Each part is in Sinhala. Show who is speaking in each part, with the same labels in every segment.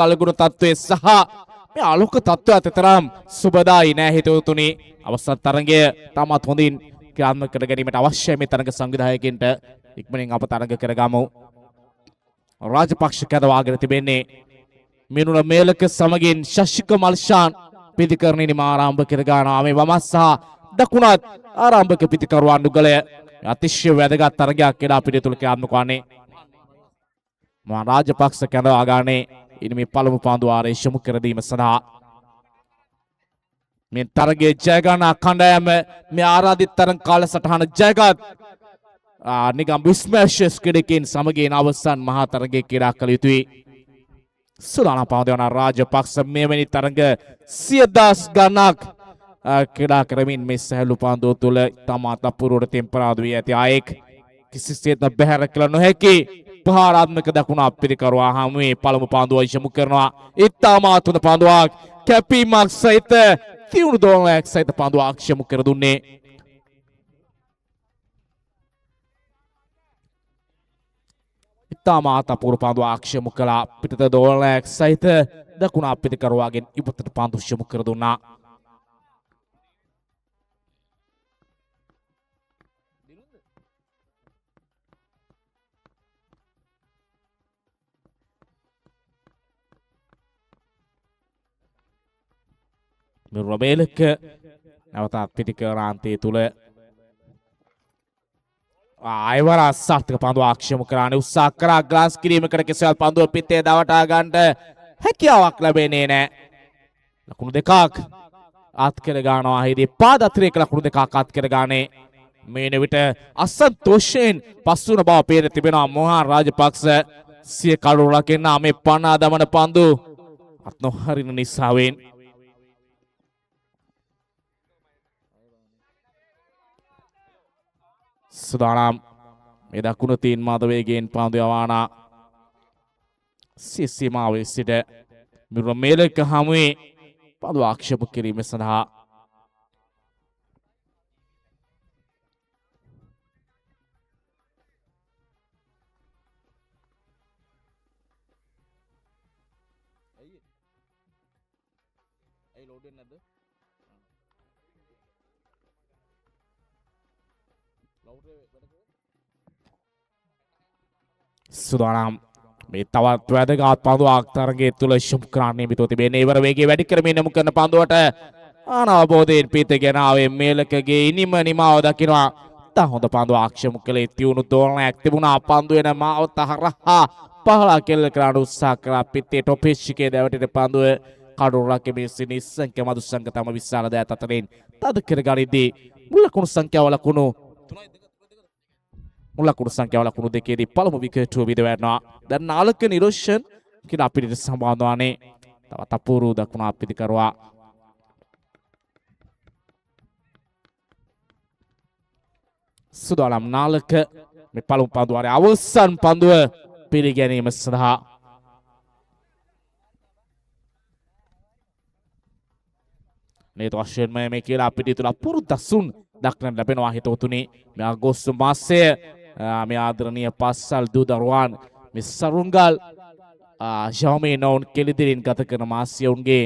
Speaker 1: කලගුණ තත්ත්වයේ සහ මේ ආලෝක තත්ත්වය අතරම් සුබදායි නෑ හිතවතුනි. අවසන් තරඟය තාමත් හොඳින් ක්‍රියාත්මක කර ගැනීමට අවශ්‍යයි මේ තරඟ සංවිධායකයන්ට. ඉක්මනින් අප තරඟ කරගමු. රාජපක්ෂ කැදවාගෙන තිබෙන්නේ මිනුල මේලක සමගින් ශශික මල්ෂාන් පිතිකරණින් ආරම්භ කර ගන්නවා. මේ වමස් සහ දකුණත් ආරම්භක පිතිකරුවන් නුගලය අතිශය වැදගත් තරගයක් කියලා පිටිය තුල ක්‍රියාත්මක වන්නේ. මහා රාජපක්ෂ කැඳවා ගන්නේ ඉනි මේ පළමු පාන්දු ආරේෂ යොමු කර දීම සඳහා. මේ තරගයේ ජය ගන්නා කණ්ඩායම මේ ආරාධිත තරඟ කාලසටහන ජයගත් නිගම් විස්මර්ශස් ක්‍රීඩකයන් සමගින් අවසන් මහා තරගයේ ක්‍රීඩා කළ යුතුයි. සුදානම් පාන්දු වන රාජපක්ෂ මෙවැනි තරඟ 100,000 ගණනක් ක්‍රීඩා කරමින් මේ සහැල්ලු පාන්දුව තුළ තමත් අපූර්වට තෙම්පරාදු වී ඇති අයෙක් කිසිසේත්ම බැහැර කළ නොහැකි පහාරාත්මක දකුණ අපිරිකරුවා හමුවේ පළමු පාන්දුව යොමු කරනවා. ඉතාමත් හොඳ පාන්දුවක් කැපීමක් සහිත තියුණු දෝලනයක් සහිත පාන්දුවක් යොමු කර දුන්නේ. ඉතාමත් අපූර්ව පාන්දුවක් යොමු කළා. පිටත දෝලනයක් සහිත දකුණ අපිරිකරුවාගෙන් ඉවතට පාන්දුව යොමු කර දුන්නා. රොබේලක නැවතත් පිටිකරාන්තයේ තුල ආයවර අසාර්ථක පාන්දුවක් යොමු කරානේ උත්සාහ කරා ග්ලාස් කිරීමකට කෙසේවත් පාන්දුව පිටේ දවටා ගන්නට හැකියාවක් ලැබෙන්නේ නැහැ. ලකුණු දෙකක් අත් කර ගන්නවා. හිදී පාද අතිරේක ලකුණු දෙකක් අත් කර ගන්නේ. මේ විට අසන්තෝෂයෙන් පස්සුන බව පේර තිබෙනවා. මොහා රාජපක්ෂ සිය කඩුව රකින්න මේ පනා දමන පන්දු අත් නොහරින නිසාවෙන් සුදානම් මේ දකුණ තීන් මාද වේගයෙන් පාන්දු යවානා සීමාවේ සිට මිරුණ මේලක හමුවේ පාන්දු ආක්ෂේප කිරීම සඳහා සුදානම් මේ තවත් වැදගත් පාන්දුවක් තරගයේ තුල යොමු කරන්නේ මිතෝ තිබෙන්නේ. ඉවර වේගය වැඩි කරමින් යොමු කරන පාන්දුවට අනවබෝධයෙන් පිටගෙන ආවේ මේලකගේ ඉනිම නිමාව දකිනවා. තා හොඳ පාන්දුවක් යොමු කළේ තියුණු දෝලනයක් තිබුණා. පාන්දු වෙන මාවත හරහා පහලා කෙල්ල කරන්න උත්සාහ කරා. පිටේ ටොපෙච්චිකේ දැවටෙන පාන්දුව කඩුරක් මේ සිනිස්සංක මදුසංක තම විශාල දෑත් අතරින් තද කර ගනිද්දී මුල් ලකුණු සංඛ්‍යාව ලකුණු මුලකුණු සංඛ්‍යාව ලකුණු දෙකේදී පළමු විකටුව විද වැටෙනවා. දැන් නාලක නිරෝෂන් කියලා අපිට සම්බන්ධ වන්නේ තවත් අපූර්ව දකුණ අපිරිකරුවා. සුදානම් නාලක මේ පළමු පන්දුව අවසන් පන්දුව පිළිගැනීම සඳහා මේ වශයෙන්ම මේ කියලා අපිට තුල අපූර්ව දසුන් දක්නට ලැබෙනවා හිතවතුනි. මේ අගෝස්තු මාසයේ මේ ආදරණීය පස්සල් දූ දරුවන් මේ සරුංගල් ශාමේ නෝන් කෙලිදිරින් ගත කරන මාසියුන්ගේ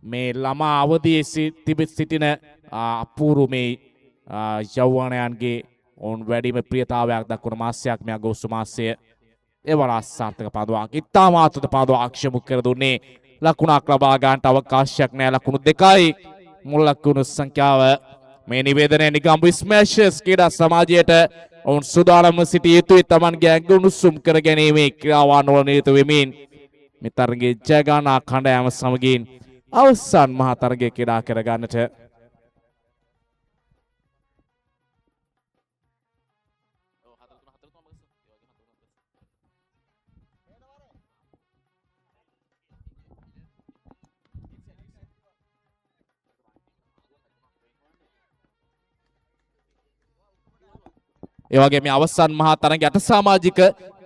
Speaker 1: මේ ළමා අවදියේ සිටින අපූර්ව මේ යෞවනයන්ගේ ඔවුන් වැඩිම ප්‍රියතාවයක් දක්වන මාසයක් මේ අගෝස්තු මාසය. ඒ වල අසාර්ථක පාන්දුවක් ඉතාමත් හොඳ පාන්දුවක් යොමු කර දුන්නේ. ලකුණක් ලබා ගන්නට අවකාශයක් නැහැ. ලකුණු දෙකයි මුල් ලකුණු සංඛ්‍යාව. මේ නිවේදනය නිගම්බු ස්මෑෂර්ස් ක්‍රීඩා සමාජයට ඔවුන් සූදානම්ව සිටිය යුතුයි. තමන්ගේ ඇඟ උණුසුම් කර ගැනීමේ ක්‍රියාවන් වල නිරත වෙමින් මේ තරගයේ ජය ගන්නා කණ්ඩායම සමගින් අවසන් මහා තරගයේ ක්‍රීඩා කර ගන්නට ඒ වගේ මේ අවසන් මහා තරගයේ අටසමාජික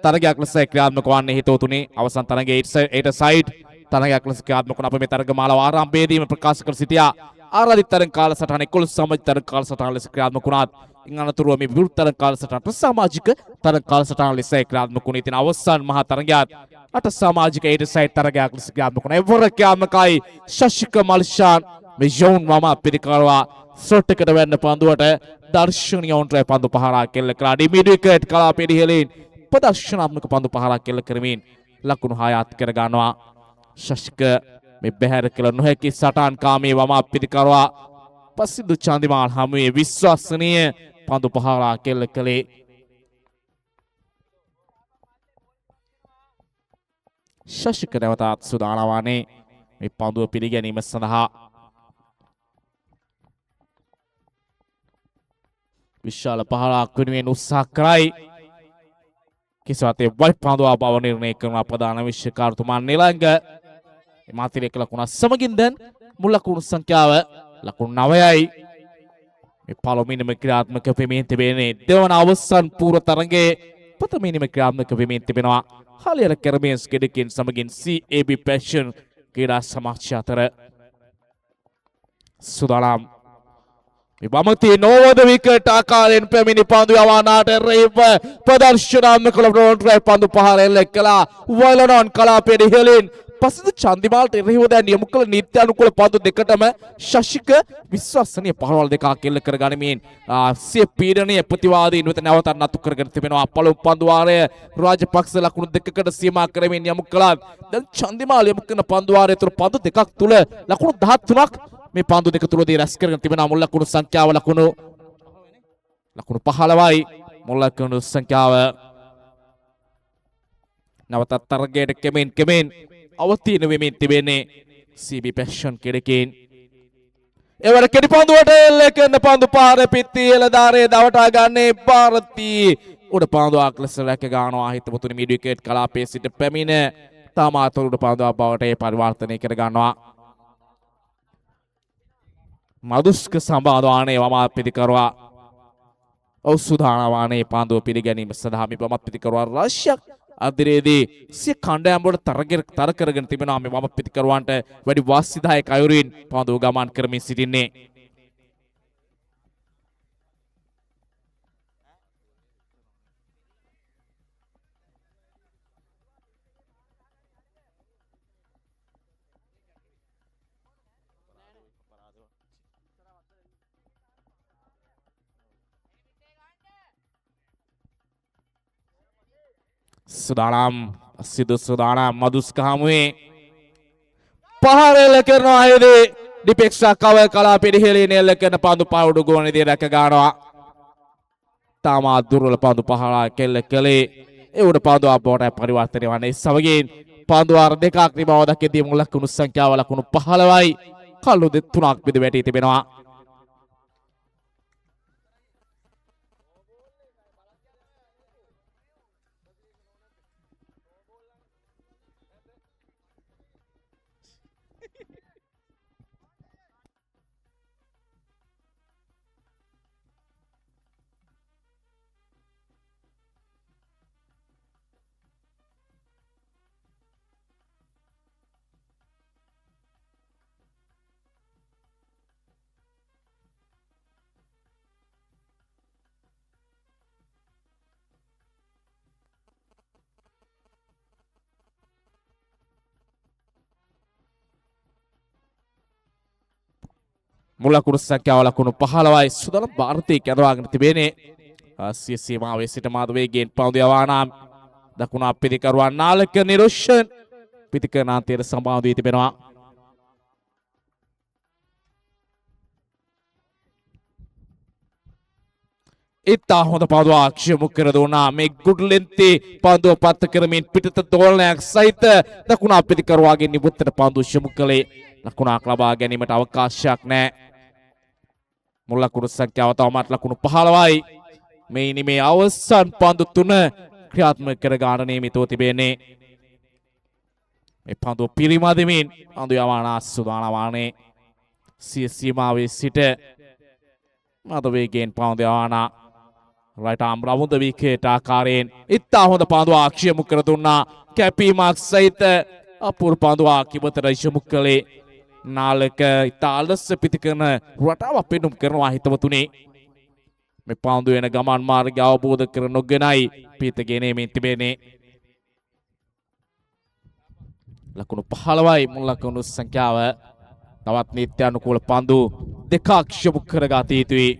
Speaker 1: තරගයක් ලෙස ක්‍රියාත්මක වන්නේ හිතවතුනි. අවසන් තරගයේ 8 සයිඩ් තරගයක් ලෙස ක්‍රියාත්මක වන අපේ මේ තරග මාලාව ආරම්භයේදීම ප්‍රකාශ කර සිටියා. ආරාධිත තරග කාලසටහන 11 සමාජික තරග කාලසටහන ලෙස ක්‍රියාත්මක වුණත් අනතුරුව මේ විවෘත තරග කාලසටහනට සමාජික තරග කාලසටහන ලෙස ක්‍රියාත්මක වුණේ තියෙන අවසන් මහා තරගයත් අට සමාජික ඒට සයිඩ් තරගයක් ලෙස ක්‍රියාත්මක වුණා. එවර ක්‍රියාත්මකයි ශශික මල්ෂාන් මේ යෝන් වම පිළිකරවා සොට් එකට වැන්න පන්දුවට දර්ශනීය ඔන්ට්‍රේ පන්දු පහරක් කෙල්ල කළා. ඩිමිඩ් විකට් කලාපයේ ඉහළින් ප්‍රදර්ශනාත්මක පන්දු පහරක් කෙල්ල කරමින් ලකුණු 6 අත් කර ගන්නවා. ශශික මේ බැහැර කළ නොහැකි සටන් කාමී වම පිළිකරවා පසිදු චන්දිමාල් හමුවේ විශ්වසනීය පන්දු පහරක් කෙල්ල කළේ. ශශික නැවතත් සූදානම් වන්නේ මේ පන්දුව පිළිගැනීම සඳහා. විශාල පහරක් වෙනුවෙන් උත්සාහ කරයි. කිසිවතේ වයි පන්දුව බව නිර්ණය කරන ප්‍රධාන විශ්වකාරතුමා නිලංග. මාතිරේක ලකුණ සමගින් දැන් මුල් ලකුණු සංඛ්‍යාව ලකුණු 9යි. මේ පළමුවෙනිම ක්‍රියාත්මක වෙමින් තිබෙන්නේ දෙවන අවසන් පූර්ව තරඟයේ ප්‍රථමයෙනිම ක්‍රියාත්මක වෙමින් තිබෙනවා. හලියර කර්මේස් ගෙඩකින් සමගින් CAB පැෂන් ක්‍රීඩා සමාජය අතර සුදානම් මේ වමතේ නෝවද විකට් ආකාරයෙන් පැමිණි පන්දු යවනාට රේව ප්‍රදර්ශනාත්මක කොළඹ පන්දු පහර එල්ල කළා. වයලනොන් කලාපයේ ඉහළින් පසුදු චන්දිමාල්ට එරෙහිව දැන් යොමු කළ නීත්‍ය අනුකූල පන්දු දෙකටම ශශික විශ්වසනීය පහරවල් දෙකක් එල්ල කර ගනිමින් සිය පීඩනීය ප්‍රතිවාදීන් වෙත නැවතත් නතු කරගෙන තිබෙනවා. පළමු පන්දු වාරය රාජපක්ෂ ලකුණු දෙකකට සීමා කරමින් යොමු කළා. දැන් චන්දිමාල් යොමු කරන පන්දු වාරය තුළ පන්දු දෙකක් තුළ ලකුණු 13ක් මේ පන්දු දෙක තුලදී රැස් කරගෙන තිබෙනවා. මුල් ලකුණු සංඛ්‍යාව ලකුණු 15යි. මුල් ලකුණු සංඛ්‍යාව නැවතත් තරගයට කෙමෙන් අවතීන වෙමින් තිබෙන්නේ CB පැෂන් කෙඩකින්. එවර කෙටි පන්දුවට එල්ල කරන පන්දු පාර පිටි එළදාරේ දවටා ගන්නේ ಭಾರತಿ. උඩ පන්දුවක් ලෙස රැක ගන්නවා. හිතමුතුනි මිඩ් විකට් කලාපයේ සිට පැමිණ තාමාතොර උඩ පන්දුවක් බවට පරිවර්තනය කර ගන්නවා. මදුස්ක සම්බාධවානේ වම පිළිකරවා සූදානවානේ පන්දුව පිළිගැනීම සඳහා මේ වම පිළිකරවා රාශියක් අදිරේදී සිය කණ්ඩායම් වල තර කරගෙන තිබෙනවා. මේ වම පිළිකරවන්ට වැඩි වාසිදායක අයුරින් පන්දුව ගමන් කරමින් සිටින්නේ. සුදානම් සිදු සුදානම් මදුස්ක හමුවේ පහර එල්ල කරනවා. හේදී ඩිපෙක්සා කව කලාපයේ ඉහළින් එල්ල කරන පන්දු පාවුඩු ගෝණේදී රැක ගන්නවා. තාමා දුර්වල පන්දු පහරක් කෙල්ල කළේ ඒ උඩ පන්දු අපවට පරිවර්තනය වන්නේ. සමගින් පන්දු වාර දෙකක් නිමව දක්වදී මුල් ලකුණු සංඛ්‍යාව ලකුණු 15යි. කළු දෙ 3ක් බෙද වැටී තිබෙනවා. මුල් ලකුණු සංඛ්‍යාව ලකුණු 15යි. සුදානම් ಭಾರತයේ කැඳවාගෙන තිබෙන්නේ සිය සීමාවේ සිට මාද වේගයෙන් පන්දු යවනා දකුණ අපිරිකරුවා නාලක නිරෝෂන් පිටිකනාන්තයේ සම්බන්ධ වී තිබෙනවා. ඉතා හොඳ පන්දුවක් යොමු කර දුන්නා. මේ ගුඩ්ලෙන්ති පන්දුව පත් කරමින් පිටත දෝලනයක් සහිත දකුණ අපිරිකරුවාගේ නිවුත්තට පන්දුව යොමු කළේ. ලකුණක් ලබා ගැනීමට අවකාශයක් නැහැ. මුල් ලකුණු සංඛ්‍යාව තවමත් ලකුණු 15යි. මේ ඉනිමේ අවසන් පන්දු 3 ක්‍රියාත්මක කර ගන්න නියමිතව තිබෙන්නේ. මේ පන්දුව පිරිමැදමින් පන්දු යවනා සුදානම් වන්නේ සිය සීමාවේ සිට මද වේගයෙන් පන්දු යවනා රයිට් ආම් රවුන්ද විකේට ආකාරයෙන් ඉතා හොඳ පන්දුවක් යොමු කර දුන්නා. කැපීමක් සහිත අපූර්ව පන්දුවක් ඉවතට යොමු කළේ. නාලක ඉතා අලස පිටි කරන රටාවක් පෙන්නුම් කරනවා හිතවතුනි. මේ පාන්දු වෙන ගමන් මාර්ගය අවබෝධ කර නොගෙනයි පිට ගෙනීමෙන් තිබෙන්නේ. ලකුණු 15යි මුල් ලකුණු සංඛ්‍යාව. තවත් නීත්‍ය අනුකූල පන්දු දෙකක් යොමු කරගත යුතුයි.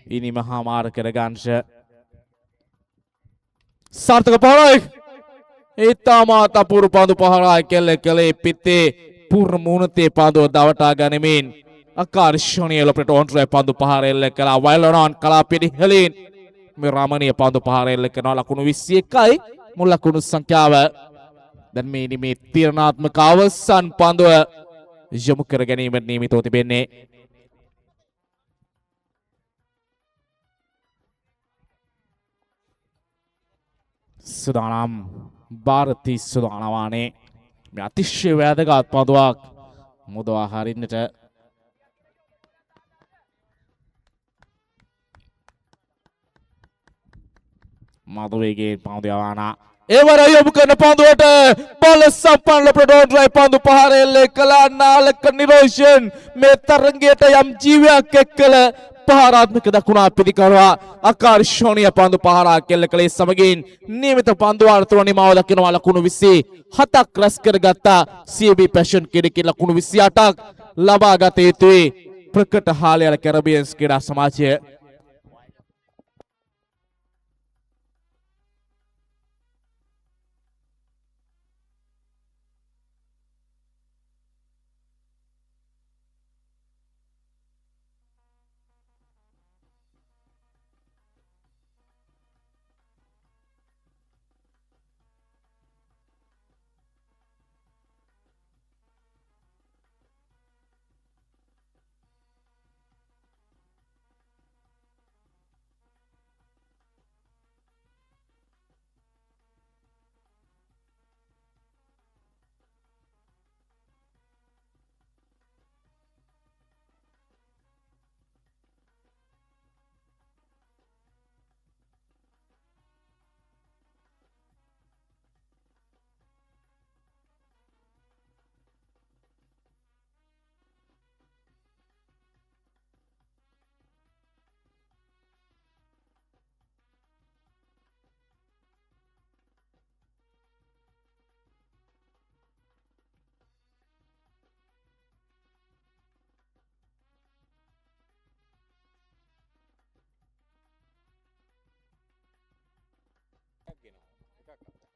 Speaker 1: ඉනි මහා මාර්ග කරගංශ සාර්ථක පහරයි. ඊටමාත අපූර්ව පන්දු පහරයි කෙල්ල කලේ පිටේ පූර්ණ මුහුණතේ පන්දුව දවටා ගනිමින් ආකර්ෂණීය ලොපට ඔන්ට්‍රේ පන්දු පහර එල්ල කළා. වයලොනන් කලා පිළිහෙලින් මේ රමණීය පන්දු පහර එල්ල කරන ලකුණු 21යි මුල් ලකුණු සංඛ්‍යාව. දැන් මේ තීරණාත්මක අවසන් පන්දුව යොමු කර ගැනීමට නියමිතව තිබෙන්නේ. සුදානම් ಭಾರತಿ සුදානවානේ මේ අතිශය වැදගත් පන්දුවක් මුදවා හරින්නට මధుවේගේ පන්දු යවනා එවර යොමු කරන පන්දුවට බල සම්පන්න ප්‍රඩෝන් ඩ්‍රයිව් පන්දු පහර එල්ලේ කළා. නාලක නිරෝෂන් මේ තරංගයට යම් ජීවයක් එක්කල පහරාත්මක දකුණා පිළිකරවා ආකර්ෂණීය පන්දු පහරක් එල්ල කළේ සමගින් නියමිත පන්දු වාර්තාව නිමාව දක්වනවා. ලකුණු 27ක් රැස් කරගත්තා. CB පැෂන් කිරිකේ ලකුණු 28ක් ලබා ගත යුතුයි. ප්‍රකට හාලයල කැරබියන්ස් ක්‍රීඩා සමාජය.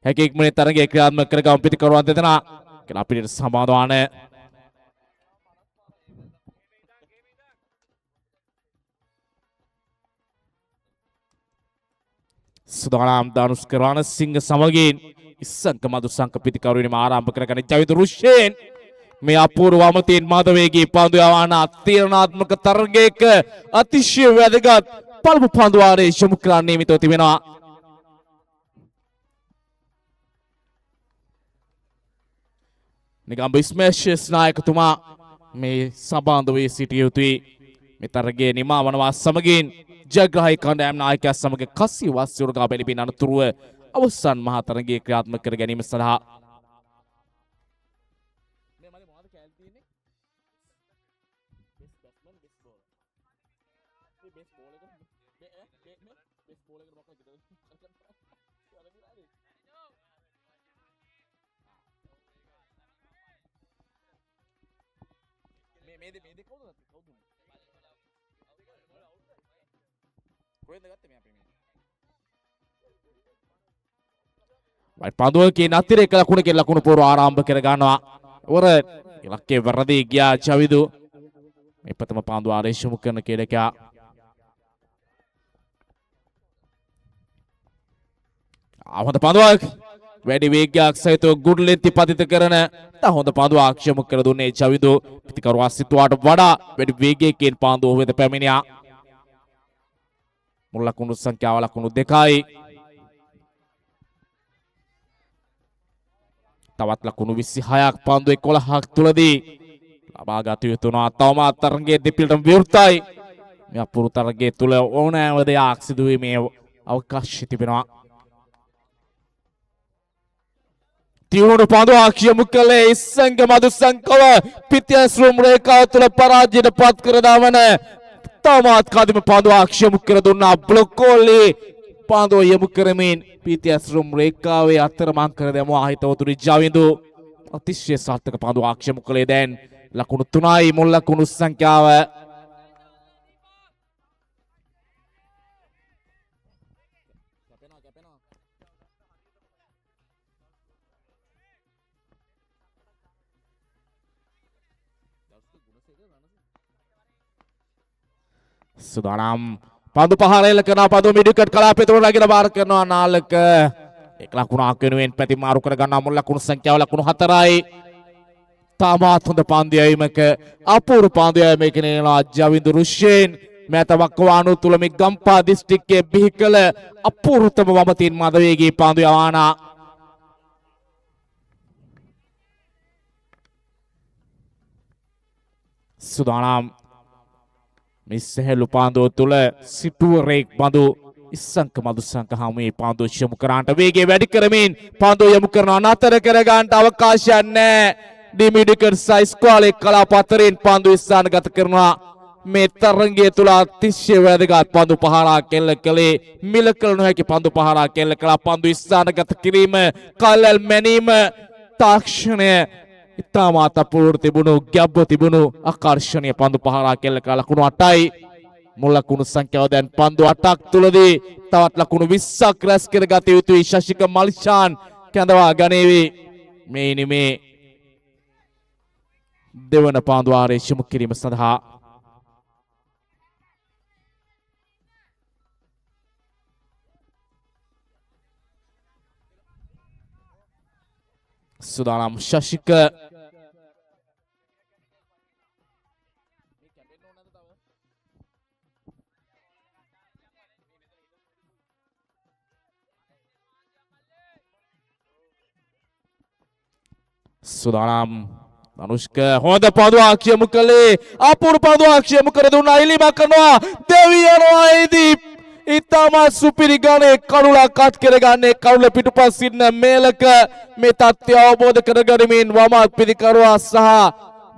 Speaker 1: හැකි ඉක්මනින් තරගයේ ක්‍රියාත්මක කරගම පිටිකරුවන් දෙදෙනා කියලා අපිට සමාදාන සුදානම් දානුස් කරන සිංහ සමගින් ඉස්සංක මදුසංක පිටිකරුවෙනම ආරම්භ කරගන්න ජවිත රුෂේන් මේ අපූර්ව වමතින් මාධවේගේ පන්දු යවන තීරණාත්මක තරගයක අතිශය වැදගත් පළමු පන්දු වාරයේ යොමු කරන්න නියමිතව තිබෙනවා. නිගම්බ ස්මෑෂස් නායකතුමා මේ සම්බන්ධ සිටිය යුතුයි. මේ තරගයේ නිමාවනවා සමගින් ජයග්‍රාහී කණ්ඩායම් නායකයා සමග කසි වස්තුරගා බැලිබින් අනතුරුව අවසන් මහා තරගයේ ක්‍රියාත්මක කර ගැනීම සඳහා පන්දුවකින් අතිරේක ලකුණකින් ලකුණු පෝර ආරම්භ කර ගන්නවා. වර ඉලක්කේ වැරදි ගියා චවිදු. මේ ප්‍රථම පන්දුව ආරේෂ්මු කරන කීඩකයා හොඳ පන්දුවක් වැඩි වේගයක් සහිතව ගුඩ්ලෙන්ති පතිත කරන හොඳ පන්දුවක් යොමු කර දුන්නේ චවිදු. පිටිකරුවා සිතුවාට වඩා වැඩි වේගයකින් පන්දුව වෙත පැමිණියා. මුල් ලකුණු සංඛ්‍යාව ලකුණු 2යි. තවත් ලකුණු 26ක් පන්දු 11ක් තුලදී ලබා ගත යුතු වෙනවා. තවමත් තරගයේ දෙපිළටම විවෘතයි. මේ අපූර්ව තරගයේ තුල ඕනෑම දෙයක් සිදු වීමේ අවකාශය තිබෙනවා. තියුණු පන්දුවක් යොමු කළේ ඉස්සංග මදුසංකව පිටියස් රූම් රේඛාව තුළ පරාජයට පත් කර දමන තවමත් කදිම පන්දුවක් යොමු කර දුන්නා බ්ලොක්කෝලි පන්දුව යොමු කරමින් පීතිඇස් රුම් රේඛාවේ අතරමං කර දැමුවා හිතවතුනි ජවිඳු අතිශය සාර්ථක පන්දුවක් යොමු කළේ දැන් ලකුණු 3යි මුල් ලකුණු සංඛ්‍යාව සුදානම් පන්දු පහර එල්ල කරනවා පන්දු මිඩිකට් කලාපය තුල ලගින බාර කරනවා නාලක එක් ලකුණක් වෙනුවෙන් පැති මාරු කර ගන්නවා මුල් ලකුණු සංඛ්‍යාව ලකුණු 4යි තාමත් හොඳ පන්දු යැවීමක අපූර්ව පන්දු යැවීමක නෙලා ජවිඳු රුෂේන් මෑතවක් වානු තුල මේ ගම්පා දිස්ත්‍රික්කයේ බිහි කළ අපූර්වතම වමතින් මද වේගී පන්දු යවානා සුදානම් මිස්සහෙලු පාන්දුව තුළ සිටුවරෙක් බඳු ඉස්සංක මදුසංක හමුවේ පාන්දුව යොමු කරාන්ට වේගය වැඩි කරමින් පාන්දුව යොමු කරනවා නතර කර ගන්නට අවකාශයක් නැහැ ඩිමිඩිකට් සයිස් ස්ක්වාලේ කලාපතරෙන් පාන්දුව ස්ථානගත කරනවා මේ තරංගය තුළ අතිශය වැදගත් පන්දු පහරක් එල්ල කළේ මිල කළ නොහැකි පන්දු පහරක් එල්ල කළා පන්දු ස්ථානගත කිරීම කල්ැල් මැනීම තාක්ෂණය ඉතාමත් අපූර්ව තිබුණු ගැබ්ව තිබුණු ආකර්ෂණීය පන්දු පහරක් එල්ල කළ ලකුණු 8යි මුල් ලකුණු සංඛ්‍යාව දැන් පන්දු 8ක් තුලදී තවත් ලකුණු 20ක් රැස් කර ගත යුතුයි ශශික මල්ෂාන් කැඳවා ගනේවි මේ නිමේ දෙවන පන්දු ආරේෂ්‍ය මුක් කිරීම සඳහා සුදානම් ශශික සුදානම් අනුෂ්ක හොඳ පන්දුවක් යොමු කළේ අපූර්ව පන්දුවක් යොමු කර දුන්නා ඉලිමක් කරනවා දෙවියනවා එදී ඉතාමත් සුපිරි ගණේ කඩුලක් අත් කරගන්නේ කඩුල පිටුපස් ඉන්න මේලක මේ තත්ත්වය අවබෝධ කරගනිමින් වම පිටිකරුවා සහ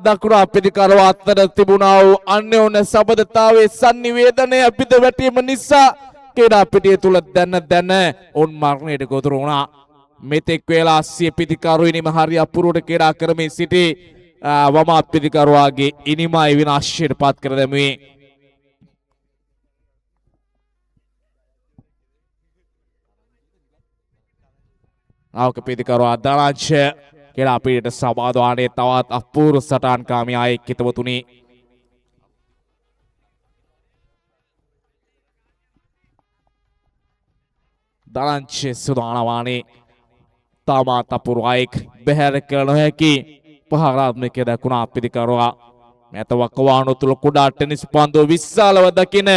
Speaker 1: දකුණු පිටිකරුවා අතර තිබුණා වූ අන්‍යෝන්‍ය සබඳතාවයේ sannivedanaya බිඳ වැටීම නිසා ක්‍රීඩා පිටිය තුල දැන ඔවුන් මරණයට ගොදුරු වුණා මෙතෙක් වේලා සිය පිටිකරුවා ඉනිම හරිය අපූර්වට ක්‍රීඩා කරමින් සිටි වම පිටිකරුවාගේ ඉනිමයි විනාශයට පත් කර දැමුවේ ආවක පිටිකරුවා දරාජ් ක්‍රීඩා පිටියට සමාදවානේ තවත් අපූර්ව සටන්කාමී ආයෙක් හිතවතුනි දරාජ් සුදානවානේ තාමත් අපූර්ව ආයෙක් බැහැර කළ නොහැකි පහරාත්මක දකුණා පිටිකරුවා මෑතවක් වාහන තුල කුඩා ටෙනිස් පන්දුව විශාලව දකින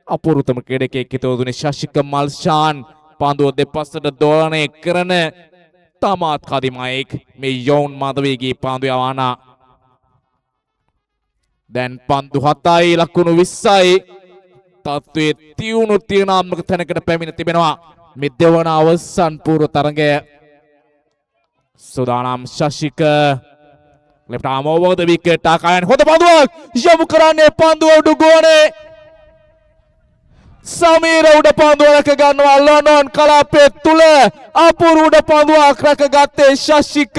Speaker 1: අපූර්වතම ක්‍රීඩකයෙක් හිතවතුනි ශශික මල්ෂාන් පන්දුව දෙපසට දෝලනය කරන තමාත් කදිමයෙක් මේ යවුන් මදවේගී පන්දු යවානා දැන් පන්දු 7යි ලකුණු 20යි තත්ත්වයේ තියුණු තීරණාත්මක තැනකට පැමිණ තිබෙනවා මේ දෙවන අවසන් පූර්ව තරඟය සුදානම් ශශික left arm over the wicket ආකාරයෙන් හොඳ පන්දුවක් යොමු කරන්නේ පන්දුව උඩු ගෝනේ සමීර උඩ පන්දුව රැක ගන්නවා ලොනොන් කලාපයේ තුල අපූර්ව උඩ පන්දුවක් රැකගත්තේ ශශික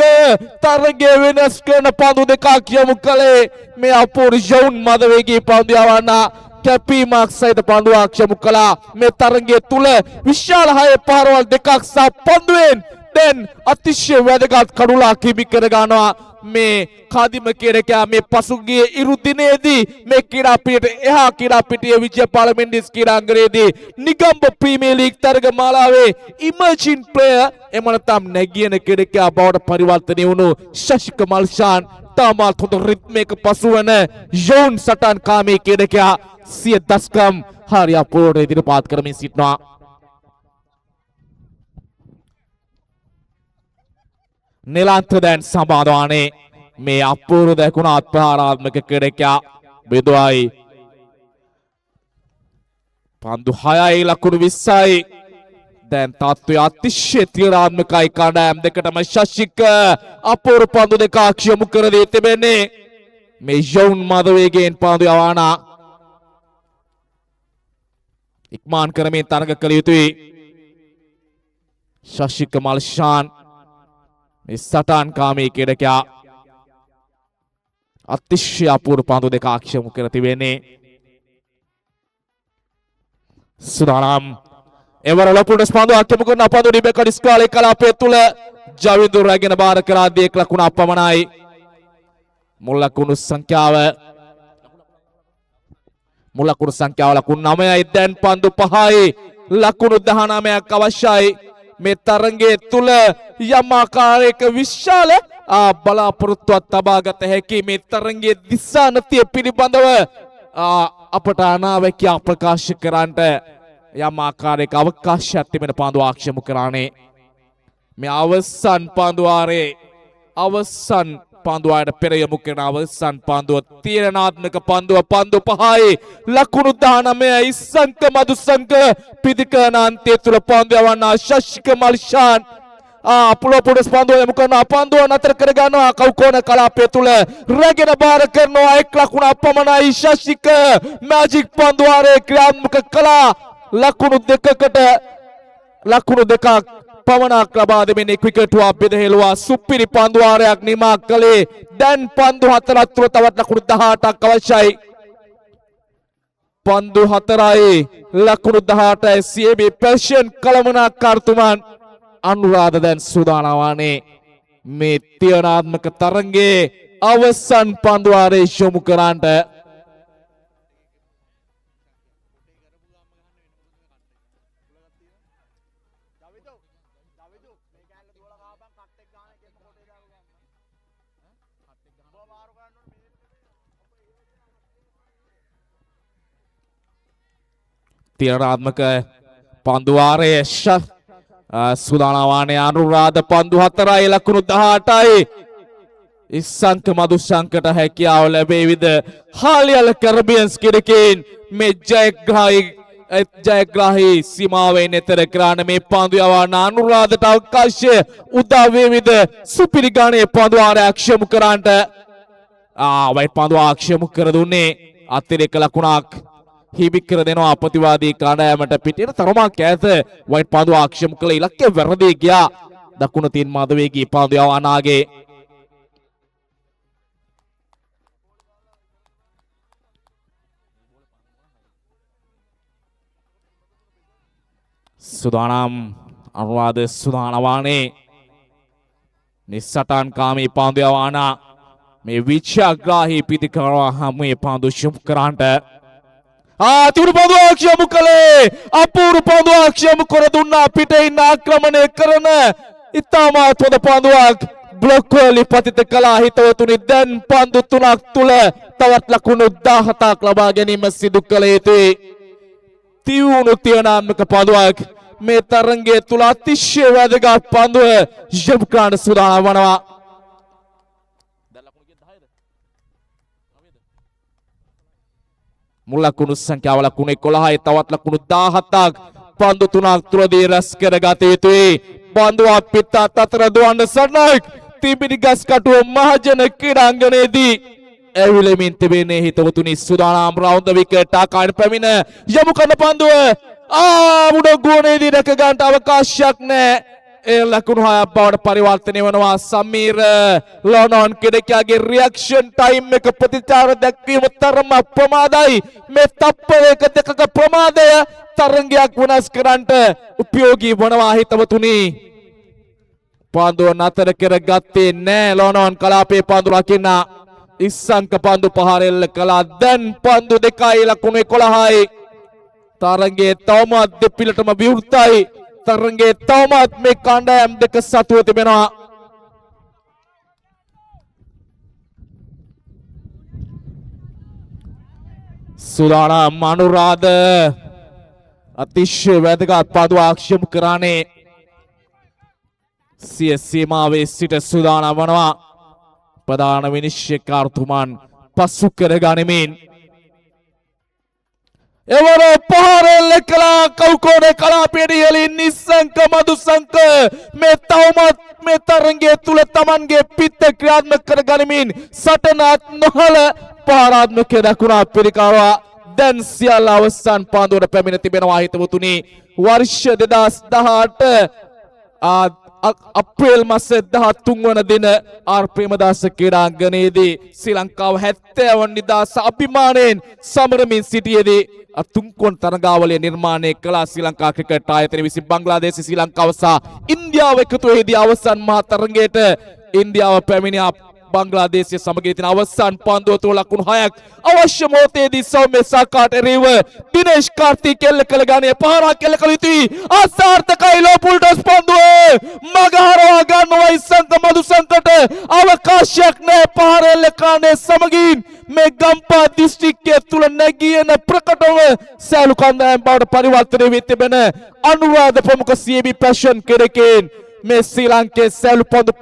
Speaker 1: තරගය වෙනස් කරන පන්දු දෙකක් යොමු කළේ මේ අපූර්ව යවුන් මදවේගී පන්දු යවන්නා කැපීමක් සහිත පන්දුවක් යොමු කළා මේ තරගය තුල විශාල 6 පහරවල් දෙකක් සහ පන්දුවෙන් දැන් අතිශය වැදගත් කඩුලක් හිමි කර ගන්නවා මේ කදිම ක්‍රීඩකයා මේ පසුගිය ඉරු දිනේදී මේ ක්‍රීඩා පිටියට එහා ක්‍රීඩා පිටියේ විජයපාල මෙන්ඩිස් ක්‍රීඩාංගණයේදී නිගම්බ ප්‍රීමියර් ලීග් තරග මාලාවේ ඉමර්ජින් ප්ලේයර් එම නැත්නම් නැගියන ක්‍රීඩකයා බවට පරිවර්තනය වුණු ශශික මල්ෂාන් තාමත් හොඳ රිද්මයක පසුවන යෝන් සටන්කාමී ක්‍රීඩකයා සිය දස්කම් හරිය අපූර්වට ඉදිරිපත් කරමින් සිටිනවා නිලාන්ත දැන් සමාදානේ මේ අපූර්ව දකුණ අත්පහාරාත්මක ක්‍රීඩකයා බෙදුවයි පන්දු 6යි ලකුණු 20යි දැන් තත්ත්වය අතිශය තීරණාත්මකයි කණ්ඩායම් දෙකටම ශශික අපූර්ව පන්දු දෙකක් යොමු කර දී තිබෙන්නේ මේ යවුන් මදවේගයෙන් පන්දු යවානා ඉක්මාන් කරමින් තරඟ කළ යුතුයි. ශශික මල්ෂාන් මේ සටන්කාමී ක්‍රීඩකයා අතිශය අපූර්ව පන්දු දෙක ආක්ෂේප කර තිබෙන්නේ. සුදානම් එවර ලොකුට පන්දු ආක්ෂේප කරන පන්දු ඩිබෙක ඩිස්කාලේ කලාපය තුල ජවින්දු රැගෙන බාර කරා දෙක ලකුණ අපමණයි. මුල් ලකුණු සංඛ්‍යාව ලකුණු 9යි. දැන් පන්දු 5යි ලකුණු 19ක් අවශ්‍යයි. මේ තරඟයේ තුල යම් ආකාරයක විශාල බලාපොරොත්තුවක් තබාගත හැකි මේ තරඟයේ දිශානතිය පිළිබඳව අපට අනාවැකිය ප්‍රකාශ කරන්නට යම් ආකාරයක අවකාශයක් තිබෙන පන්දු ආක්ෂේප කරානේ. මේ අවසන් පන්දුවාරේ අවසන් පන්දුවාට පෙර යොමු කරන අවසන් පන්දුව තීරණාත්මක පන්දුව පන්දු 5යි ලකුණු 19යි. සංක මදුසංක පිදිකන අන්තය තුල පන්දු යවන්නා ශශික මල්ෂාන් පුලපුඩස් පන්දුව යොමු කරන පන්දුව නතර කර ගන්නවා. කවුකෝණ කලාපය තුල රැගෙන බාර කරනවා 1 ලකුණ අපමණයි. ශශික මැජික් පන්දුවාරේ ක්‍රියාත්මක කළා. ලකුණු 2ක් පවණක් ලබා දෙමින් ක්‍රිකට්ුවා බෙදහෙළුවා. සුපිරි පන්දුවාරයක් නිමා කළේ. දැන් පන්දු 4ක් තුල තවත් ලකුණු 18ක් අවශ්‍යයි. පන්දු 4යි ලකුණු 18යි. CB පැෂන් කළමනාකාරතුමන් අනුරාධ දැන් සූදානම් වන්නේ මේ තීරණාත්මක තරඟයේ අවසන් පන්දුවාරේ යොමු කරන්නට. තීරණාත්මක පන්දුවාරයේ සූදානම් වන්නේ අනුරාධ පන්දු 4යි ලකුණු 18යි. ඉස්සංක මදුශංකට හැකියාව ලැබෙවිද? හාලියල කැරිබියන්ස් ක්‍රීඩකයන් මේ ජයග්‍රාහී සීමාවෙන් එතර කරන මේ පන්දු යවන අනුරාධට අවකාශය උදා වේවිද? සුපිරි ගානේ පන්දුවාරය ආක්ෂේප කරන්නට වයිට් පන්දු ආක්ෂේප කර දුන්නේ අතිරේක ලකුණක් හිමි කර දෙනවා ප්‍රතිවාදී කණ්ඩායමට. පිටියට තරමක් ඈත වයිට් පන්දු ආක්ෂේප කළ ඉලක්කය වැරදි ගියා. දකුණ තින් මාධවේගී පන්දු යවනාගේ සුදානම් අනුරාධ සුදානම් වන්නේ නිස්සටන්කාමී පන්දු යවන මේ විචාග්‍රාහී පිටිකරවා හැමේ පන්දු ශුම් කරන්නට තිබුණු පන්දු ආක්ෂේප කළේ. අපූර්ව පන්දු ආක්ෂේප කර දුන්නා. පිටින් ආක්‍රමණය කරන ඉතාමත් හොඳ පන්දුවක් බ්ලොක් වලින් පතිත කළා හිතවතුනි. දැන් පන්දු 3ක් තුල තවත් ලකුණු 17ක් ලබා ගැනීම සිදු කළ යුතුයි. තියුණු තීරණාත්මක පන්දුවක් මේ තරඟයේ තුල අතිශය වැදගත් පන්දුව යොමු කරන්න සූදානම් වනවා. මුල් ලකුණු සංඛ්‍යාව ලකුණු 11යි. තවත් ලකුණු 17ක් පන්දු 3ක් තුලදී රැස් කරගත යුතුයි. පන්දුව පිටත් අතර දුවන්න සන්නයික් තිබිනි ගස් කටුව මහජන ක්‍රීඩාංගණයේදී ඇවිලෙමින් තිබෙන්නේ හිතවතුනි. සූදානම් රවුන්ද විකට් ආකාරයෙන් පැමිණ යොමු කරන පන්දුව මුඩ ගුවනේදී රැක ගන්නට අවකාශයක් නැහැ. ඒ ලකුණු 6ක් බවට පරිවර්තනය වෙනවා. සමීර ලොනොන් කෙඩකියාගේ රියැක්ෂන් ටයිම් එක ප්‍රතිචාර දැක්වීම තරම ප්‍රමාදයි. මේ තප්පරයක දෙකක ප්‍රමාදය තරංගයක් වෙනස් කරන්නට උපයෝගී වනවා හිතවතුනි. පන්දුව නතර කරගත්තේ නැහැ ලොනොන් කලාපයේ පන්දු රකින්න. ඉස්සංක පන්දු පහරෙල්ල කළා. දැන් පන්දු 2යි ලකුණු 11යි. තරඟයේ තවමත් දෙපිලටම විවෘතයි. තරඟයේ තවමත් මේ කණ්ඩායම් දෙක සතුව තිබෙනවා. සූදානම් අනුරාධ අතිශය වැදගත් පන්දු ආක්ෂේප කරන්නේ සිය සීමාවේ සිට සූදානම් වනවා. ප්‍රධාන විනිශ්චයකාරතුමන් පසු කර ගනිමින් එවර පහරෙල්ල කළා. කවුකෝණ කලාපයේ ඉහළින් නිස්සංක මදුසංක මේ තවමත් මේ තරඟයේ තුල Tamanගේ පිට ක්‍රියාත්මක කර ගනිමින් සටනත් නොහල පහරාත්මක දකුණා පිරිකාරවා දැන් සියල්ල අවසන් පාන්දුවට පැමිණ තිබෙනවා හිතවතුනි. වර්ෂ 2018 අප්‍රේල් මාස 13 වන දින ආර් ප්‍රේමදාස ක්‍රීඩාංගණයේදී ශ්‍රී ලංකාව 70 වන නිදහස අභිමානයෙන් සමරමින් සිටියේදී තුන්කොන් තරගාවලිය නිර්මාණය කළ ශ්‍රී ලංකා ක්‍රිකට් ආයතනය විසින් බංග්ලාදේශ ශ්‍රී ලංකාව සහ ඉන්දියාව එකතු වෙදී අවසන් මහා තරගයට ඉන්දියාව පැමිණියා. බංග්ලාදේශය සමග තියෙන අවසන් පන්දුව තුල ලකුණු 6ක් අවශ්‍ය මොහොතේදී සෞම්‍ය සාකාට එරෙහිව දිනේෂ් කාර්තික් එල්ල කළ ගානේ පහරක් එල්ල කළ යුතුයි. අසාර්ථකයි ලෝ පුල්ටස් පන්දුව මගහරවා ගන්නවා ඉසංක මදුසංකට අවකාශයක් නැහැ. පහර එල්ල කාණේ සමගින් මේ ගම්පහ දිස්ත්‍රික්කය තුල නැගියන ප්‍රකටව සෑලු කන්දයන් බවට පරිවර්තනය වී තිබෙන අනුරාධ ප්‍රමුඛ CB පැෂන් කෙරෙකින් මේ ශ්‍රී ලංකේ සෑලු පන්දු